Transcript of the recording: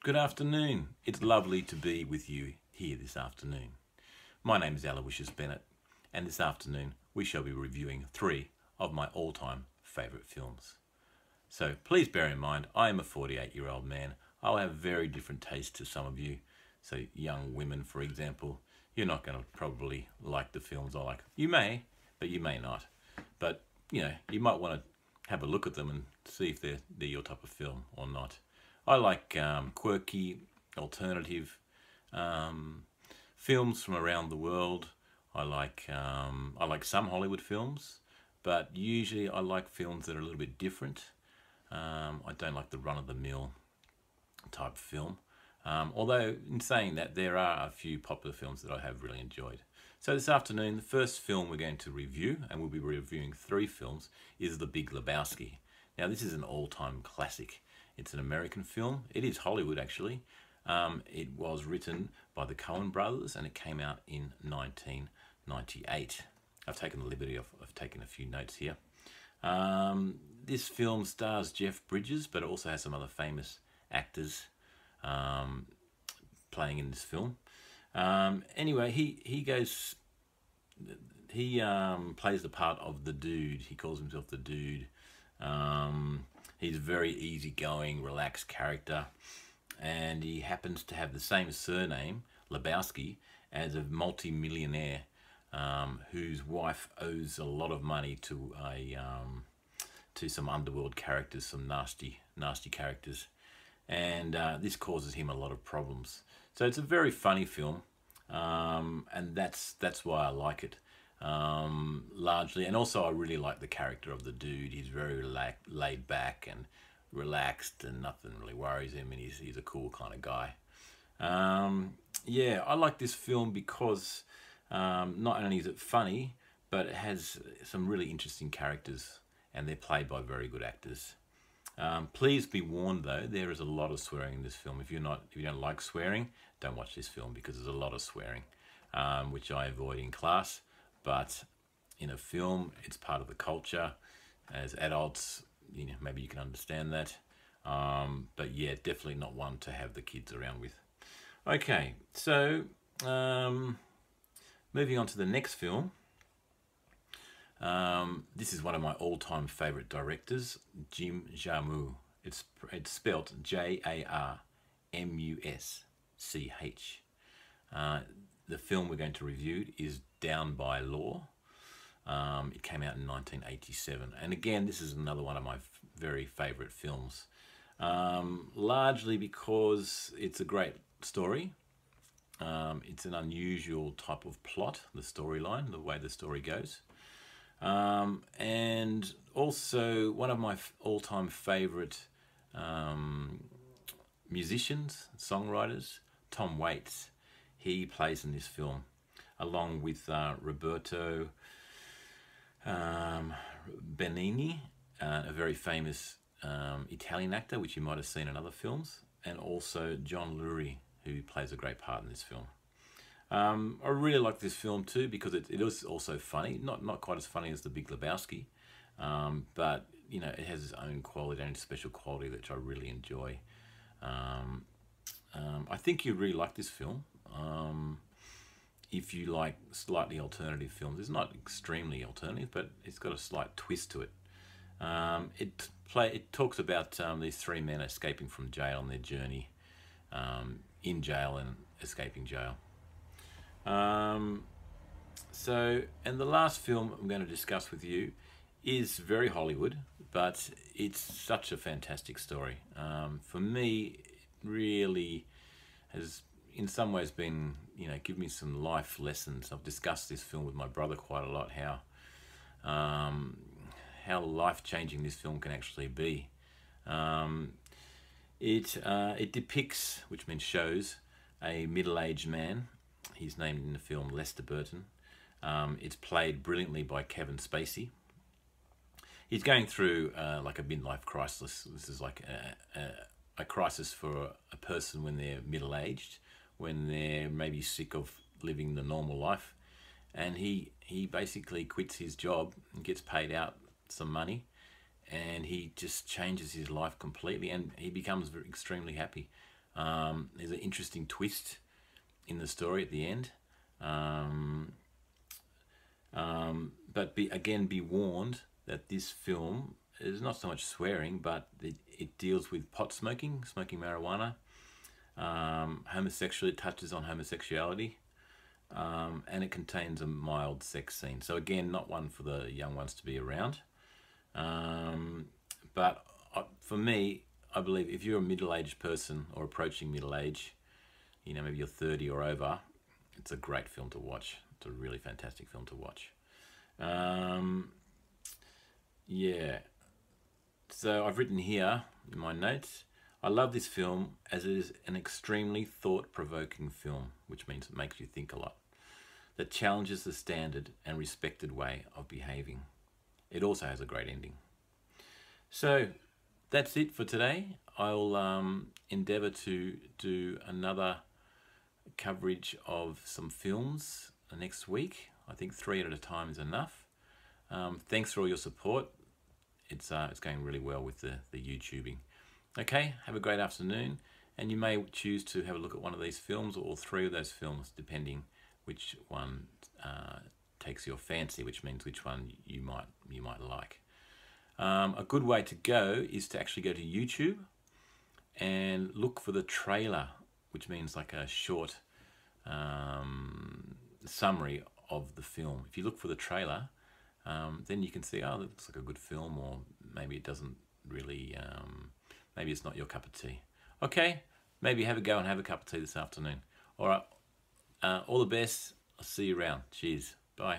Good afternoon. It's lovely to be with you here this afternoon. My name is Aloysius Bennett, and this afternoon we shall be reviewing 3 of my all-time favourite films. So please bear in mind, I am a 48-year-old man. I'll have very different tastes to some of you. So young women, for example, you're not going to probably like the films I like. You may, but you may not. But, you know, you might want to have a look at them and see if they're your type of film or not. I like quirky, alternative films from around the world. I like some Hollywood films, but usually I like films that are a little bit different. I don't like the run-of-the-mill type film. Although, in saying that, there are a few popular films that I have really enjoyed. So this afternoon, the first film we're going to review, and we'll be reviewing 3 films, is The Big Lebowski. Now, this is an all-time classic. It's an American film. It is Hollywood, actually. It was written by the Cohen Brothers, and it came out in 1998. I've taken the liberty of taking a few notes here. This film stars Jeff Bridges, but it also has some other famous actors playing in this film. Anyway, he plays the part of the Dude. He calls himself the Dude. He's a very easygoing, relaxed character, and he happens to have the same surname, Lebowski, as a multi-millionaire whose wife owes a lot of money to some underworld characters, some nasty characters, and this causes him a lot of problems. So it's a very funny film, and that's why I like it. Largely, and also I really like the character of the Dude. He's very laid back and relaxed, and nothing really worries him, and he's a cool kind of guy. Yeah, I like this film because not only is it funny, but it has some really interesting characters, and they're played by very good actors. Please be warned though, there is a lot of swearing in this film. If you don't like swearing, don't watch this film, because there's a lot of swearing, which I avoid in class. But in a film, it's part of the culture. As adults, you know, maybe you can understand that. But yeah, definitely not one to have the kids around with. Okay, so moving on to the next film. This is one of my all-time favorite directors, Jim Jarmusch. It's spelt J-A-R-M-U-S-C-H. The film we're going to review is Down by Law. It came out in 1987, and again, this is another one of my very favorite films, largely because it's a great story. It's an unusual type of plot, the storyline, the way the story goes, and also one of my all-time favorite musicians, songwriters, Tom Waits. He plays in this film, along with Roberto Benigni, a very famous Italian actor, which you might have seen in other films, and also John Lurie, who plays a great part in this film. I really like this film too, because it is also funny, not quite as funny as The Big Lebowski, but you know, it has its own quality, own special quality, which I really enjoy. I think you really like this film. If you like slightly alternative films, it's not extremely alternative, but it's got a slight twist to it. It talks about these 3 men escaping from jail on their journey in jail and escaping jail. And the last film I'm going to discuss with you is very Hollywood, but it's such a fantastic story. For me, it really has in some ways been, you know, give me some life lessons. I've discussed this film with my brother quite a lot, how life-changing this film can actually be. It depicts, which means shows, a middle-aged man. He's named in the film Lester Burton. It's played brilliantly by Kevin Spacey. He's going through like a midlife crisis. This is like a crisis for a person when they're middle-aged, when they're maybe sick of living the normal life, and he basically quits his job and gets paid out some money, and he just changes his life completely, and he becomes extremely happy. There's an interesting twist in the story at the end. But be warned that this film is not so much swearing, but it deals with pot smoking marijuana, homosexuality, it touches on homosexuality, and it contains a mild sex scene. So again, not one for the young ones to be around. But for me, I believe if you're a middle-aged person or approaching middle age, you know, maybe you're 30 or over, it's a great film to watch. It's a really fantastic film to watch. Yeah. So I've written here in my notes, I love this film as it is an extremely thought-provoking film, which means it makes you think a lot, that challenges the standard and respected way of behaving. It also has a great ending. So that's it for today. I'll endeavour to do another coverage of some films next week. I think 3 at a time is enough. Thanks for all your support. It's going really well with the YouTubing. Okay, have a great afternoon, and you may choose to have a look at one of these films or all 3 of those films, depending which one takes your fancy, which means which one you might like. A good way to go is to actually go to YouTube and look for the trailer, which means like a short summary of the film. If you look for the trailer, then you can see, oh, that looks like a good film, or maybe it doesn't really, maybe it's not your cup of tea. Okay, maybe have a go and have a cup of tea this afternoon. All right, all the best. I'll see you around. Cheers. Bye.